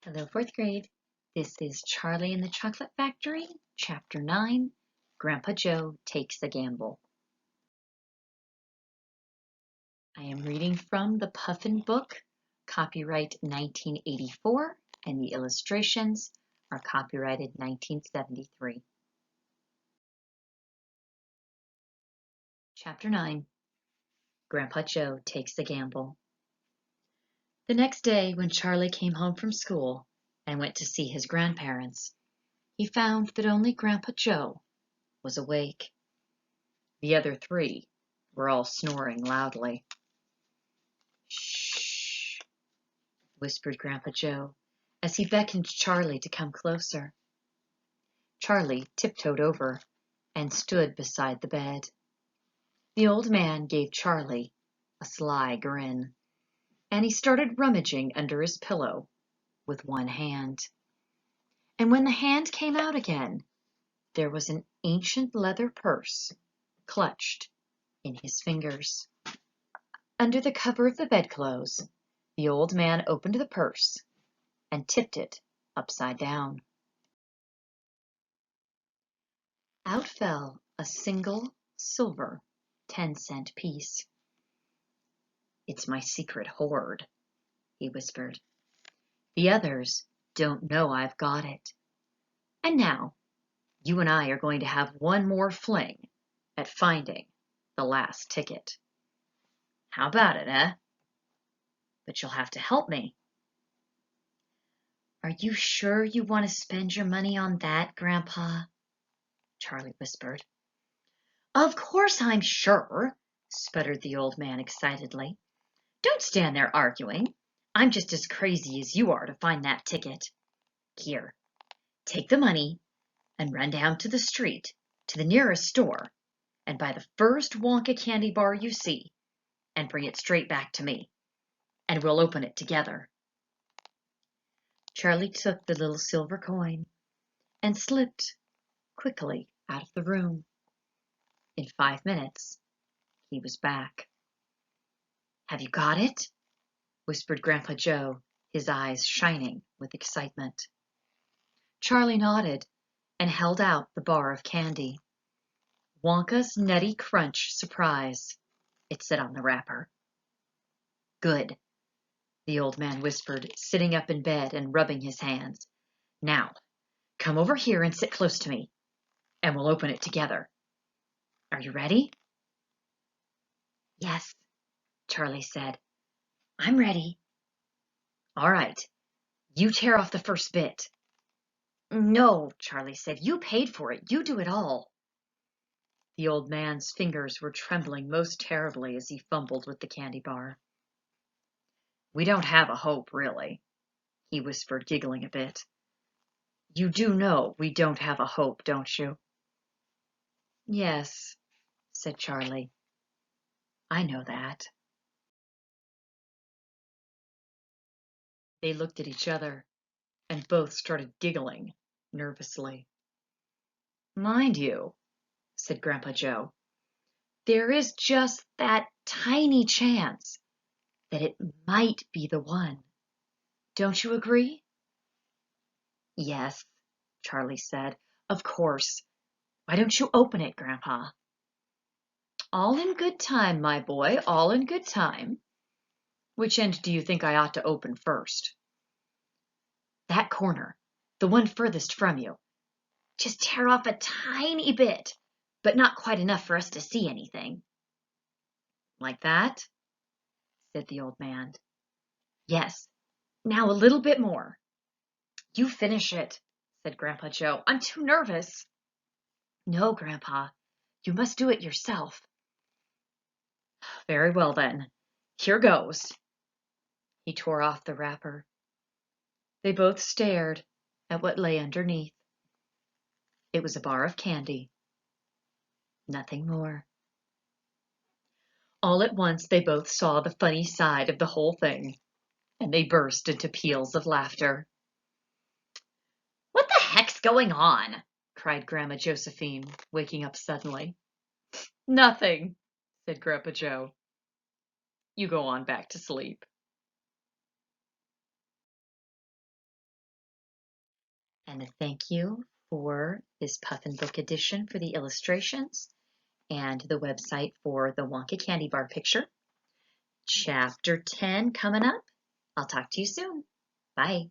Hello, fourth grade. This is Charlie and the Chocolate Factory, Chapter 9, Grandpa Joe Takes a Gamble. I am reading from the Puffin book, copyright 1984, and the illustrations are copyrighted 1973. Chapter 9, Grandpa Joe Takes a Gamble. The next day, when Charlie came home from school and went to see his grandparents, he found that only Grandpa Joe was awake. The other three were all snoring loudly. "Shh," whispered Grandpa Joe as he beckoned Charlie to come closer. Charlie tiptoed over and stood beside the bed. The old man gave Charlie a sly grin, and he started rummaging under his pillow with one hand. And when the hand came out again, there was an ancient leather purse clutched in his fingers. Under the cover of the bedclothes, the old man opened the purse and tipped it upside down. Out fell a single silver 10-cent piece. "It's my secret hoard," he whispered. "The others don't know I've got it. And now, you and I are going to have one more fling at finding the last ticket. How about it, eh? But you'll have to help me." "Are you sure you want to spend your money on that, Grandpa?" Charlie whispered. "Of course I'm sure," sputtered the old man excitedly. "Don't stand there arguing. I'm just as crazy as you are to find that ticket. Here, take the money and run down to the street to the nearest store and buy the first Wonka candy bar you see and bring it straight back to me, and we'll open it together." Charlie took the little silver coin and slipped quickly out of the room. In 5 minutes, he was back. "Have you got it?" whispered Grandpa Joe, his eyes shining with excitement. Charlie nodded and held out the bar of candy. "Wonka's Nutty Crunch Surprise," it said on the wrapper. "Good," the old man whispered, sitting up in bed and rubbing his hands. "Now, come over here and sit close to me, and we'll open it together. Are you ready?" "Yes," Charlie said. "I'm ready." "All right, you tear off the first bit." "No," Charlie said. "You paid for it. You do it all." The old man's fingers were trembling most terribly as he fumbled with the candy bar. "We don't have a hope, really," he whispered, giggling a bit. "You do know we don't have a hope, don't you?" "Yes," said Charlie. "I know that." They looked at each other and both started giggling nervously. "Mind you," said Grandpa Joe, "there is just that tiny chance that it might be the one. Don't you agree?" "Yes," Charlie said. "Of course. Why don't you open it, Grandpa?" "All in good time, my boy, all in good time. Which end do you think I ought to open first?" "That corner, the one furthest from you. Just tear off a tiny bit, but not quite enough for us to see anything." "Like that?" said the old man. "Yes. Now a little bit more." "You finish it," said Grandpa Joe. "I'm too nervous." "No, Grandpa, you must do it yourself." "Very well, then. Here goes." He tore off the wrapper. They both stared at what lay underneath. It was a bar of candy. Nothing more. All at once they both saw the funny side of the whole thing, and they burst into peals of laughter. "What the heck's going on?" cried Grandma Josephine, waking up suddenly. "Nothing," said Grandpa Joe. "You go on back to sleep." And a thank you for this Puffin Book edition for the illustrations and the website for the Wonka candy bar picture. Chapter 10 coming up. I'll talk to you soon. Bye.